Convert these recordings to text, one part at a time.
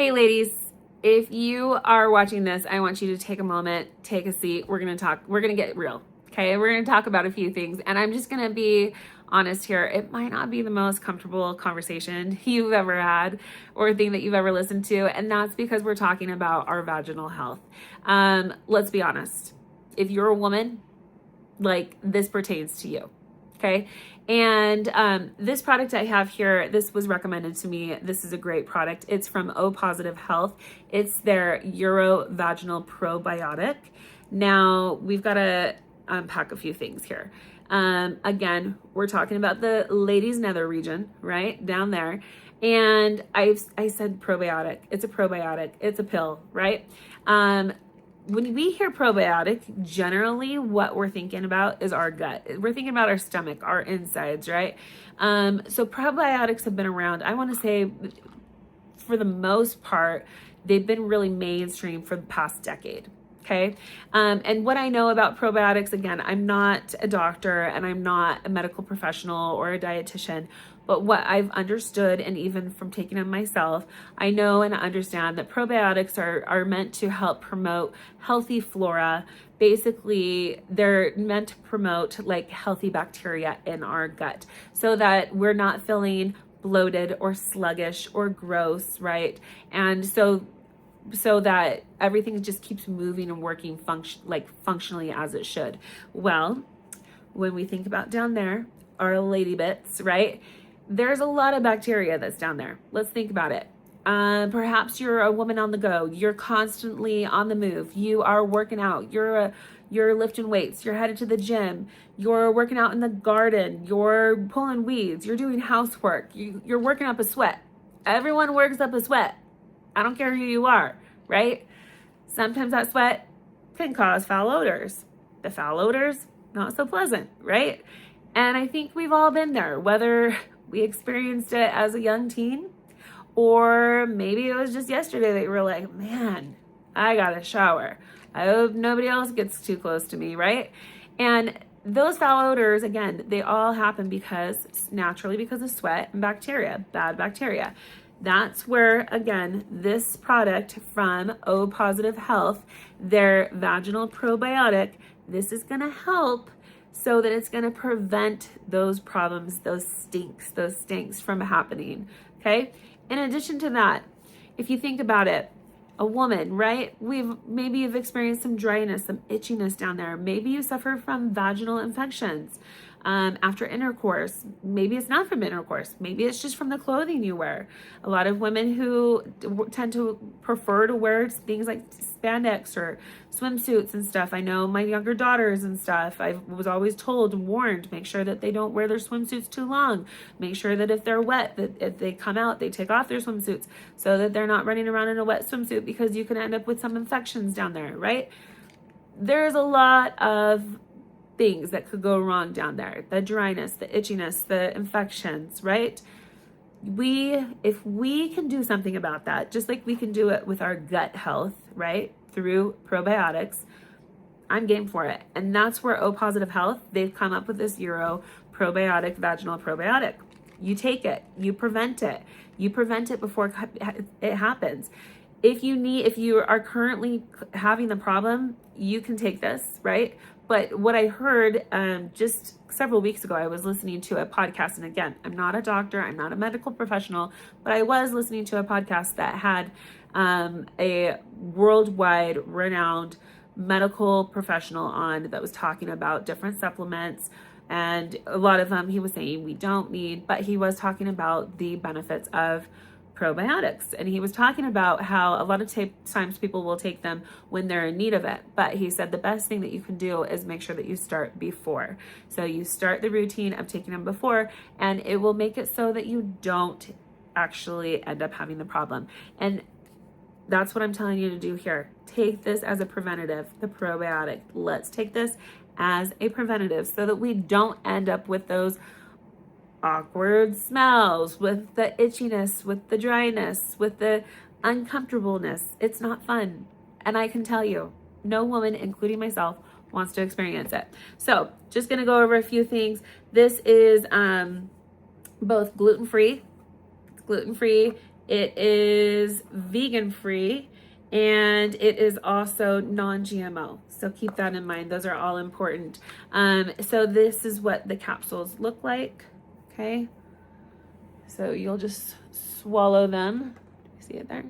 Hey ladies, if you are watching this, I want you to take a moment, take a seat. We're going to get real. Okay. We're going to talk about a few things, and I'm just going to be honest here. It might not be the most comfortable conversation you've ever had or thing that you've ever listened to. And that's because we're talking about our vaginal health. Let's be honest. If you're a woman, like, this pertains to you. Okay. And this product I have here, this was recommended to me. This is a great product. It's from O Positive Health. It's their Urovaginal Probiotic. Now, we've got to unpack a few things here. Again, we're talking about the ladies' nether region, right? Down there. And I said probiotic. It's a probiotic. It's a pill, right? When we hear probiotic, generally what we're thinking about is our gut. We're thinking about our stomach, our insides, right? So probiotics have been around, I want to say, for the most part, they've been really mainstream for the past decade. Okay. And what I know about probiotics, again, I'm not a doctor and I'm not a medical professional or a dietitian, but what I've understood, and even from taking them myself, I know and understand that probiotics are meant to help promote healthy flora. Basically, they're meant to promote like healthy bacteria in our gut so that we're not feeling bloated or sluggish or gross, right? And so that everything just keeps moving and working functionally as it should. Well, when we think about down there, our lady bits, right? There's a lot of bacteria that's down there. Let's think about it. Perhaps you're a woman on the go. You're constantly on the move. You are working out. You're lifting weights. You're headed to the gym. You're working out in the garden. You're pulling weeds. You're doing housework. You're working up a sweat. Everyone works up a sweat. I don't care who you are, right? Sometimes that sweat can cause foul odors. The foul odors, not so pleasant, right? And I think we've all been there, whether we experienced it as a young teen, or maybe it was just yesterday that you were like, man, I gotta shower. I hope nobody else gets too close to me, right? And those foul odors, again, they all happen naturally because of sweat and bacteria, bad bacteria. That's where, again, this product from O Positive Health, their vaginal probiotic, this is going to help so that it's going to prevent those problems, those stinks from happening. Okay. In addition to that, if you think about it, a woman, right? Maybe you've experienced some dryness, some itchiness down there. Maybe you suffer from vaginal infections after intercourse. Maybe it's not from intercourse. Maybe it's just from the clothing you wear. A lot of women who tend to prefer to wear things like spandex or swimsuits and stuff. I know my younger daughters and stuff, I was always told and warned, make sure that they don't wear their swimsuits too long. Make sure that if they're wet, that if they come out, they take off their swimsuits so that they're not running around in a wet swimsuit, because you can end up with some infections down there, right? There's a lot of things that could go wrong down there. The dryness, the itchiness, the infections, right? If we can do something about that, just like we can do it with our gut health, right? Through probiotics, I'm game for it. And that's where O Positive Health, they've come up with this Uro probiotic, vaginal probiotic. You take it, you prevent it before it happens. If you are currently having the problem, you can take this, right? But what I heard just several weeks ago, I was listening to a podcast. And again, I'm not a doctor, I'm not a medical professional, but I was listening to a podcast that had a worldwide renowned medical professional on that was talking about different supplements. And a lot of them he was saying we don't need, but he was talking about the benefits of probiotics. And he was talking about how a lot of times people will take them when they're in need of it. But he said the best thing that you can do is make sure that you start before. So you start the routine of taking them before, and it will make it so that you don't actually end up having the problem. And that's what I'm telling you to do here. Take this as a preventative, the probiotic. Let's take this as a preventative so that we don't end up with those awkward smells, with the itchiness, with the dryness, with the uncomfortableness. It's not fun. And I can tell you, no woman, including myself, wants to experience it. So just going to go over a few things. This is both gluten-free. It is vegan free, and it is also non-GMO. So keep that in mind. Those are all important. So this is what the capsules look like. Okay. So you'll just swallow them. See it there?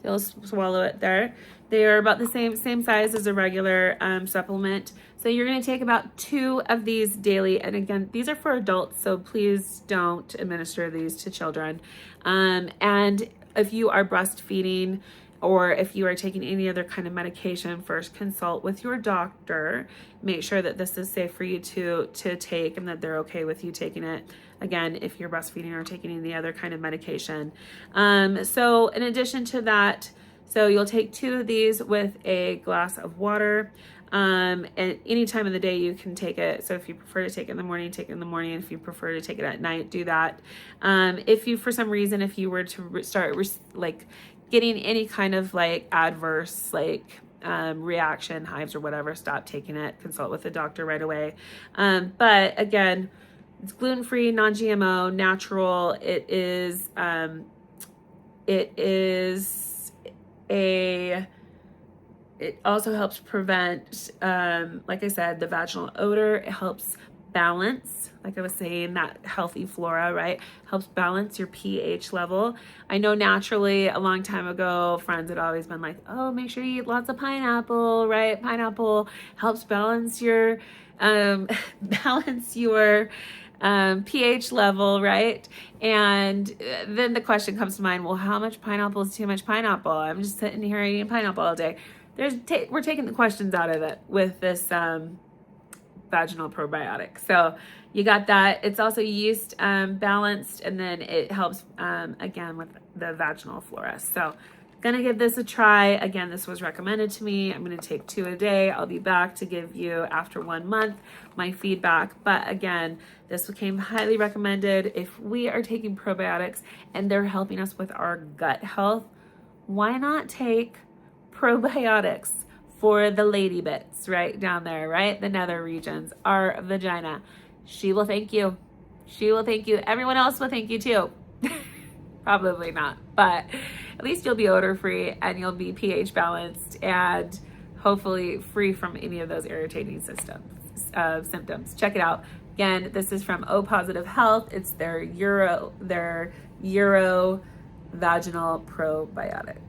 You'll swallow it there. They are about the same size as a regular supplement. So you're going to take about 2 of these daily. And again, these are for adults, so please don't administer these to children. And if you are breastfeeding, or if you are taking any other kind of medication, first consult with your doctor. Make sure that this is safe for you to take and that they're okay with you taking it. Again, if you're breastfeeding or taking any other kind of medication. So in addition to that, so you'll take 2 of these with a glass of water. And any time of the day you can take it. So if you prefer to take it in the morning, take it in the morning. If you prefer to take it at night, do that. If you, for some reason, if you were to start like getting any kind of like adverse reaction, hives or whatever, stop taking it. Consult with a doctor right away. But again, it's gluten-free, non-GMO, natural. It is it also helps prevent, like I said, the vaginal odor. It helps balance, like I was saying, that healthy flora, right? Helps balance your pH level. I know naturally a long time ago, friends had always been like, oh, make sure you eat lots of pineapple, right? Pineapple helps balance your, pH level, right? And then the question comes to mind, well, how much pineapple is too much pineapple? I'm just sitting here eating pineapple all day. We're taking the questions out of it with this vaginal probiotic. So you got that. It's also yeast balanced, and then it helps again with the vaginal flora. So gonna give this a try. Again, this was recommended to me. I'm gonna take 2 a day. I'll be back to give you after 1 month my feedback. But again, this became highly recommended. If we are taking probiotics and they're helping us with our gut health, why not take probiotics for the lady bits right down there, right? The nether regions, our vagina. She will thank you. She will thank you. Everyone else will thank you too. Probably not, but at least you'll be odor free and you'll be pH balanced and hopefully free from any of those irritating symptoms. Check it out. Again, this is from O Positive Health. It's their Euro vaginal probiotic.